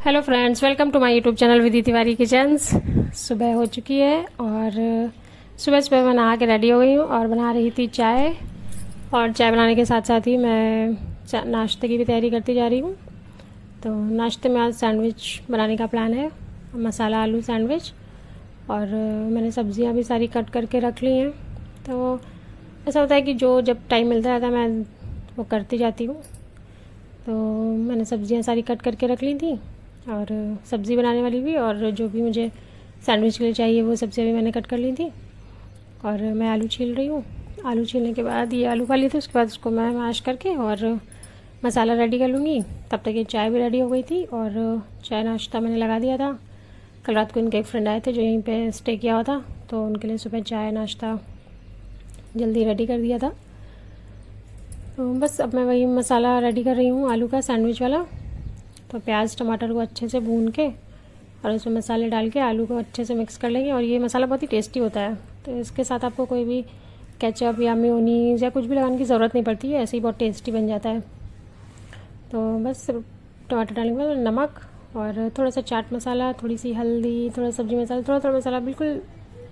Hello friends, welcome to my YouTube channel Vidhi Tiwari kitchens. सुबह हो चुकी है और सुबह सुबह मैं नहा के रेडी हो गई हूँ और बना रही थी चाय। और चाय बनाने के साथ साथ ही मैं नाश्ते की भी तैयारी करती जा रही हूँ। तो नाश्ते में आज सैंडविच बनाने का प्लान है, मसाला आलू सैंडविच। और मैंने सब्जियाँ भी सारी कट करके रख ली हैं। तो ऐसा होता है कि जो जब टाइम मिलता रहता है मैं वो करती जाती हूँ। तो मैंने सब्जियाँ सारी कट करके रख ली थी और सब्ज़ी बनाने वाली भी, और जो भी मुझे सैंडविच के लिए चाहिए वो सब्ज़ियाँ भी मैंने कट कर ली थी। और मैं आलू छील रही हूँ। आलू छीलने के बाद ये आलू खा लिए थे, उसके बाद उसको मैं मैश करके और मसाला रेडी कर लूँगी। तब तक ये चाय भी रेडी हो गई थी और चाय नाश्ता मैंने लगा दिया था। कल रात को इनके एक फ्रेंड आए थे जो यहीं पे स्टे किया हुआ था, तो उनके लिए सुबह चाय नाश्ता जल्दी रेडी कर दिया था। तो बस अब मैं वही मसाला रेडी कर रही हूँ आलू का सैंडविच वाला। तो प्याज टमाटर को अच्छे से भून के और उसमें मसाले डाल के आलू को अच्छे से मिक्स कर लेंगे। और ये मसाला बहुत ही टेस्टी होता है, तो इसके साथ आपको कोई भी केचप या मेयोनीज या कुछ भी लगाने की ज़रूरत नहीं पड़ती है, ऐसे ही बहुत टेस्टी बन जाता है। तो बस टमाटर डालने के बाद नमक और थोड़ा सा चाट मसाला, थोड़ी सी हल्दी, थोड़ा सब्ज़ी मसाला, थोड़ा थोड़ा मसाला, बिल्कुल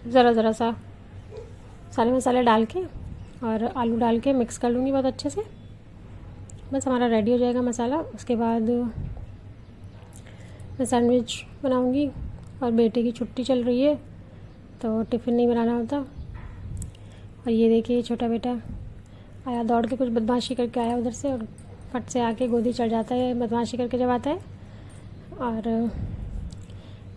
ज़रा सा सारे मसाले डाल के और आलू डाल के मिक्स कर लूँगी बहुत अच्छे से। बस हमारा रेडी हो जाएगा मसाला। उसके बाद मैं सैंडविच बनाऊंगी। और बेटे की छुट्टी चल रही है तो टिफ़िन नहीं बनाना होता। और ये देखिए छोटा बेटा आया, दौड़ के कुछ बदमाशी करके आया उधर से और फट से आके गोदी चढ़ जाता है बदमाशी करके जब आता है। और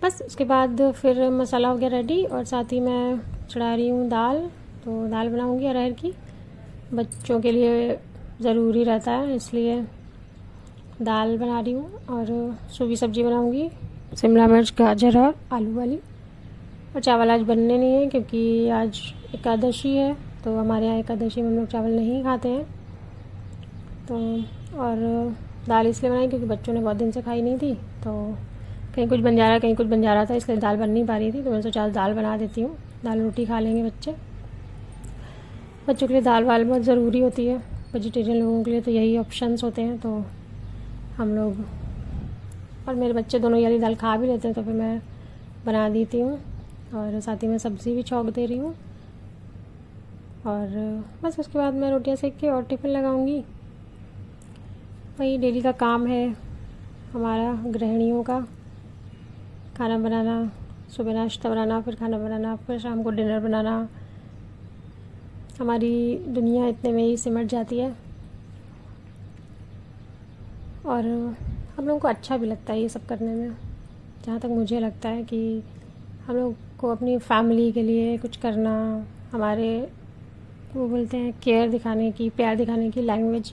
बस उसके बाद फिर मसाला हो गया रेडी और साथ ही मैं चढ़ा रही हूँ दाल। तो दाल बनाऊँगी अरहर की, बच्चों के लिए ज़रूरी रहता है इसलिए दाल बना रही हूँ। और सूखी सब्ज़ी बनाऊँगी, शिमला मिर्च गाजर और आलू वाली। और चावल आज बनने नहीं है क्योंकि आज एकादशी है, तो हमारे यहाँ एकादशी में हम लोग चावल नहीं खाते हैं। तो और दाल इसलिए बनाई क्योंकि बच्चों ने बहुत दिन से खाई नहीं थी, तो कहीं कुछ बन जा रहा कहीं कुछ बन जा रहा था, इसलिए दाल बन नहीं पा रही थी। तो मैंने सोचा आज दाल बना देती हूँ, दाल रोटी खा लेंगे बच्चे। बच्चों के लिए दाल वाल बहुत ज़रूरी होती है, वेजिटेरियन लोगों के लिए तो यही ऑप्शंस होते हैं। तो हम लोग और मेरे बच्चे दोनों वाली दाल खा भी लेते हैं, तो फिर मैं बना देती हूँ। और साथ ही मैं सब्ज़ी भी छौंक दे रही हूँ। और बस उसके बाद मैं रोटियां सेक के और टिफ़िन लगाऊंगी। वही डेली का काम है हमारा गृहिणियों का, खाना बनाना, सुबह नाश्ता बनाना, फिर खाना बनाना, फिर शाम को डिनर बनाना। हमारी दुनिया इतने में ही सिमट जाती है और हम लोगों को अच्छा भी लगता है ये सब करने में। जहाँ तक मुझे लगता है कि हम लोग को अपनी फैमिली के लिए कुछ करना, हमारे वो बोलते हैं केयर दिखाने की, प्यार दिखाने की लैंग्वेज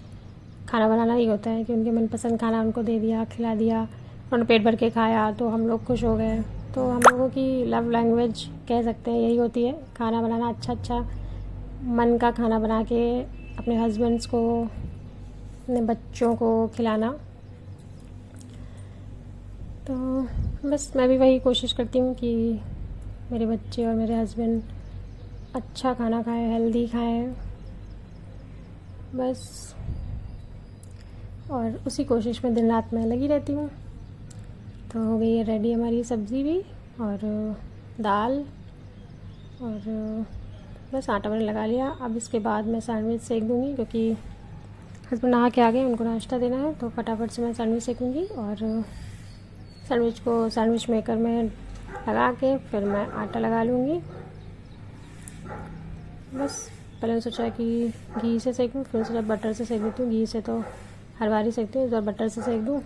खाना बनाना ही होता है कि उनके मनपसंद खाना उनको दे दिया, खिला दिया, उन्होंने पेट भर के खाया तो हम लोग खुश हो गए। तो हम लोगों की लव लैंग्वेज कह सकते हैं यही होती है, खाना बनाना, अच्छा मन का खाना बना के अपने हस्बैंड्स को, अपने बच्चों को खिलाना। तो बस मैं भी वही कोशिश करती हूँ कि मेरे बच्चे और मेरे हस्बैंड अच्छा खाना खाएं, हेल्दी खाएं, बस। और उसी कोशिश में दिन रात मैं लगी रहती हूँ। तो हो गई है रेडी हमारी सब्ज़ी भी और दाल, और बस आटा मैंने लगा लिया। अब इसके बाद मैं सैंडविच सेक दूँगी क्योंकि हस्बैंड नहा के आ गए, उनको नाश्ता देना है, तो फटाफट से मैं सैंडविच सेकूँगी। और सैंडविच को सैंडविच मेकर में लगा के फिर मैं आटा लगा लूँगी। बस पहले मैंने सोचा कि घी से सेकूँ, फिर सोचा बटर से सेक देती हूँ। घी से तो हर बार ही सेकती हूँ, इस बार बटर से सेक दूँ।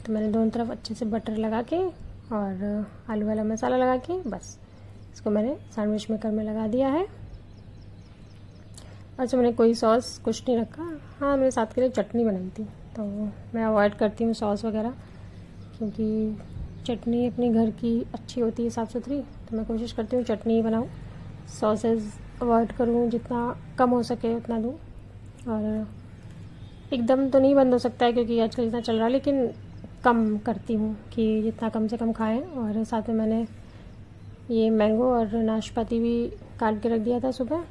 तो मैंने दोनों तरफ अच्छे से बटर लगा के और आलू वाला मसाला लगा के बस इसको मैंने सैंडविच मेकर में लगा दिया है। अच्छा, मैंने कोई सॉस कुछ नहीं रखा। हाँ, मेरे साथ के लिए चटनी बनाई थी, तो मैं अवॉइड करती हूँ सॉस वगैरह क्योंकि चटनी अपनी घर की अच्छी होती है, साफ़ सुथरी। तो मैं कोशिश करती हूँ चटनी ही बनाऊँ, सॉसेज अवॉइड करूँ, जितना कम हो सके उतना दूँ। और एकदम तो नहीं बंद हो सकता है क्योंकि आजकल इतना चल रहा है, लेकिन कम करती हूँ कि जितना कम से कम खाएं। और साथ में मैंने ये मैंगो और नाशपाती भी काट के रख दिया था सुबह।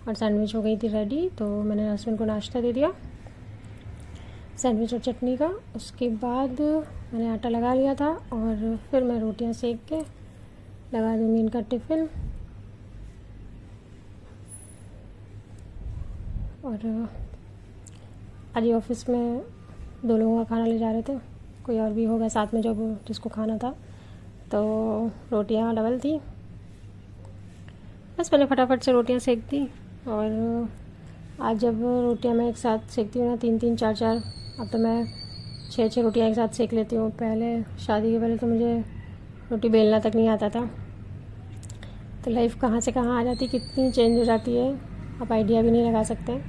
और सैंडविच हो गई थी रेडी, तो मैंने हस्बैंड को नाश्ता दे दिया। सैंडविच और चटनी का। उसके बाद मैंने आटा लगा लिया था और फिर मैं रोटियां सेक के लगा दूँगी इनका टिफ़िन। और आज ही ऑफिस में 2 लोगों का खाना ले जा रहे थे, कोई और भी होगा साथ में जो जिसको खाना था, तो रोटियां डबल थी। बस मैंने फटाफट से रोटियां सेक दी। और आज जब रोटियां मैं एक साथ सेकती हूँ ना, 3-3 4-4, अब तो मैं 6-6 रोटियां एक साथ सेक लेती हूँ। पहले शादी के पहले तो मुझे रोटी बेलना तक नहीं आता था। तो लाइफ कहाँ से कहाँ आ जाती, कितनी चेंज हो जाती है, आप आइडिया भी नहीं लगा सकते।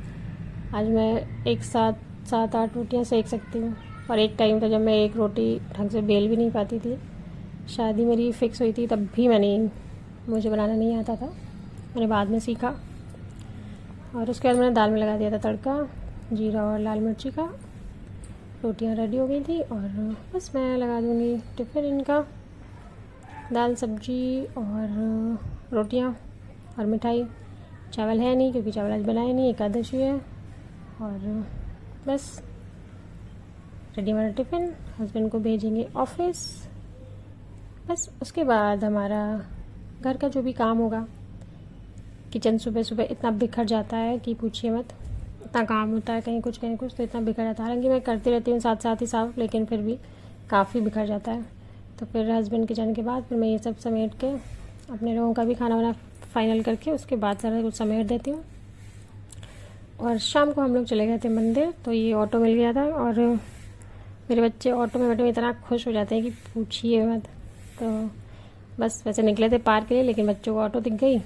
आज मैं एक साथ 7-8 रोटियां सेक सकती हूँ। और एक टाइम था जब मैं एक रोटी ढंग से बेल भी नहीं पाती थी। शादी मेरी फ़िक्स हुई थी तब भी मुझे बनाना नहीं आता था, मैंने बाद में सीखा। और उसके बाद मैंने दाल में लगा दिया था तड़का, जीरा और लाल मिर्ची का। रोटियां रेडी हो गई थी और बस मैं लगा दूँगी टिफ़िन इनका। दाल सब्जी और रोटियां और मिठाई। चावल है नहीं क्योंकि चावल आज बनाए नहीं, एकादशी है। और बस रेडी हमारा टिफ़िन, हस्बैंड को भेजेंगे ऑफिस। बस उसके बाद हमारा घर का जो भी काम होगा। किचन सुबह सुबह इतना बिखर जाता है कि पूछिए मत, इतना काम होता है, कहीं कुछ तो इतना बिखर जाता है। हालांकि मैं करती रहती हूँ साथ साथ ही साफ, लेकिन फिर भी काफ़ी बिखर जाता है। तो फिर हस्बैंड के जाने के बाद फिर मैं ये सब समेट के अपने लोगों का भी खाना वाना फाइनल करके उसके बाद सारा कुछ समेट देती हूँ। और शाम को हम लोग चले गए थे मंदिर, तो ये ऑटो मिल गया था। और मेरे बच्चे ऑटो में बैठे हुए इतना खुश हो जाते हैं कि पूछिए मत। तो बस वैसे निकले थे पार्क के लिए, लेकिन बच्चों को ऑटो दिख गई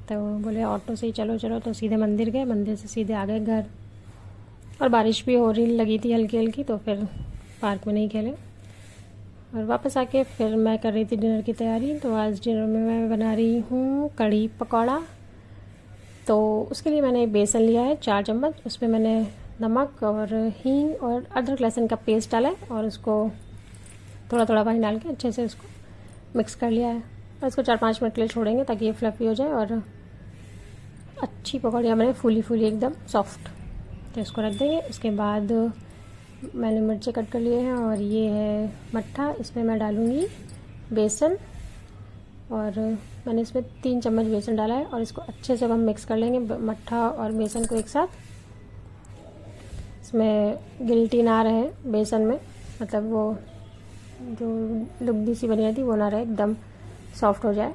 तो बोले ऑटो से ही चलो चलो, तो सीधे मंदिर गए, मंदिर से सीधे आ गए घर। और बारिश भी हो रही लगी थी हल्की हल्की, तो फिर पार्क में नहीं खेले। और वापस आके फिर मैं कर रही थी डिनर की तैयारी। तो आज डिनर में मैं बना रही हूँ कढ़ी पकौड़ा। तो उसके लिए मैंने बेसन लिया है 4 चम्मच, उसमें मैंने नमक और हींग और अदरक लहसुन का पेस्ट डाला है और उसको थोड़ा थोड़ा पानी डाल के अच्छे से उसको मिक्स कर लिया है। और इसको 4-5 मिनट के लिए छोड़ेंगे ताकि ये फ्लफ़ी हो जाए और अच्छी पकौड़ियाँ बने, फूली फूली एकदम सॉफ्ट। तो इसको रख देंगे। उसके बाद मैंने मिर्ची कट कर लिए हैं और ये है मट्ठा, इसमें मैं डालूँगी बेसन। और मैंने इसमें 3 चम्मच बेसन डाला है और इसको अच्छे से हम मिक्स कर लेंगे, मट्ठा और बेसन को एक साथ। इसमें गिल्टी ना रहे बेसन में, मतलब वो जो लुगदी सी बनी रहती वो ना रहे, एकदम सॉफ्ट हो जाए।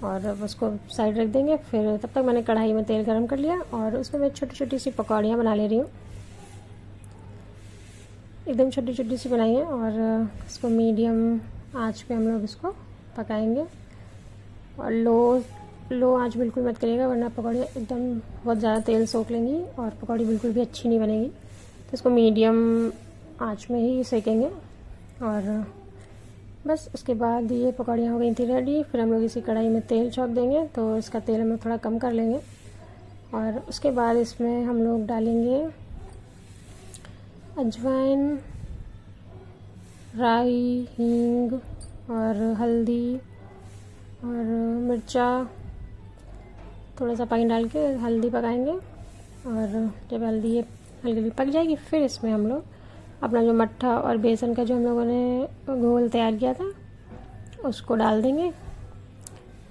और उसको साइड रख देंगे। फिर तब तक मैंने कढ़ाई में तेल गरम कर लिया और उसमें मैं छोटी छोटी सी पकौड़ियाँ बना ले रही हूँ, एकदम छोटी छोटी सी बनाई है। और इसको मीडियम आंच पे हम लोग इसको पकाएंगे। और लो आंच बिल्कुल मत करिएगा, वरना पकौड़ियाँ एकदम बहुत ज़्यादा तेल सोख लेंगी और पकौड़ी बिल्कुल भी अच्छी नहीं बनेगी। तो इसको मीडियम आंच में ही सेकेंगे। और बस उसके बाद ये पकौड़ियाँ हो गई थी रेडी। फिर हम लोग इसी कढ़ाई में तेल छौंक देंगे, तो इसका तेल हम लोग थोड़ा कम कर लेंगे। और उसके बाद इसमें हम लोग डालेंगे अजवाइन, राई, हींग और हल्दी और मिर्चा, थोड़ा सा पानी डाल के हल्दी पकाएंगे। और जब हल्दी ये हल्दी पक जाएगी, फिर इसमें हम लोग अपना जो मट्ठा और बेसन का जो हम लोगों ने घोल तैयार किया था उसको डाल देंगे।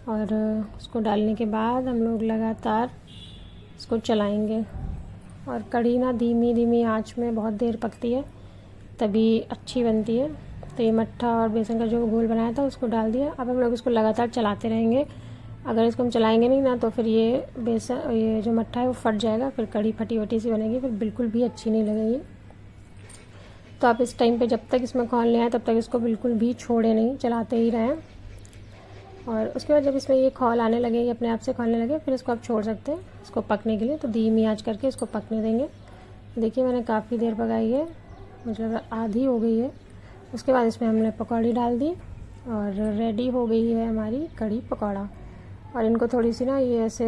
और उसको डालने के बाद हम लोग लगातार इसको चलाएंगे। और कढ़ी ना धीमी धीमी आंच में बहुत देर पकती है, तभी अच्छी बनती है। तो ये मट्ठा और बेसन का जो घोल बनाया था उसको डाल दिया। अब हम लोग इसको लगातार चलाते रहेंगे। अगर इसको हम चलाएंगे नहीं ना, तो फिर ये जो मट्ठा है वो फट जाएगा, फिर कढ़ी फटी वटी सी बनेगी, फिर बिल्कुल भी अच्छी नहीं लगेगी। तो आप इस टाइम पे जब तक इसमें खौल नहीं आए तब तक इसको बिल्कुल भी छोड़े नहीं, चलाते ही रहें। और उसके बाद जब इसमें ये खौल आने लगे, ये अपने आप से खौलने लगे, फिर इसको आप छोड़ सकते हैं इसको पकने के लिए। तो धीमी आंच करके इसको पकने देंगे। देखिए मैंने काफ़ी देर पकाई है, मुझे लग रहा आधी हो गई है। उसके बाद इसमें हमने पकौड़ी डाल दी और रेडी हो गई है हमारी कढ़ी पकौड़ा। और इनको थोड़ी सी ना ये ऐसे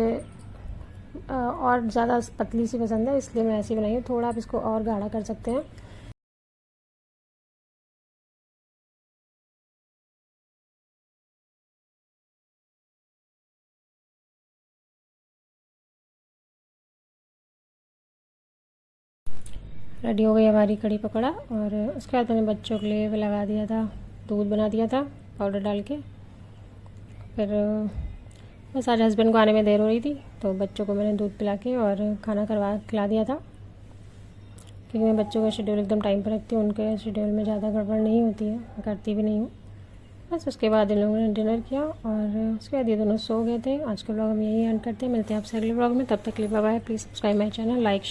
और ज़्यादा पतली सी पसंद है, इसलिए मैं ऐसी बनाई हूँ। थोड़ा आप इसको और गाढ़ा कर सकते हैं। रेडी हो गई हमारी कड़ी पकौड़ा। और उसके बाद मैंने बच्चों के लिए लगा दिया था, दूध बना दिया था पाउडर डाल के। फिर बस आज हस्बैंड को आने में देर हो रही थी तो बच्चों को मैंने दूध पिला के और खाना खिला दिया था, क्योंकि मैं बच्चों का शेड्यूल एकदम टाइम पर रखती हूँ। उनके शेड्यूल में ज़्यादा गड़बड़ नहीं होती है, करती भी नहीं हूँ। बस उसके बाद इन लोगों ने डिनर किया और उसके बाद ये दोनों सो गए थे। आज का व्लॉग हम यही एंड करते हैं। मिलते हैं आपसे अगले व्लॉग में, तब तक के लिए bye bye. Please subscribe my channel, like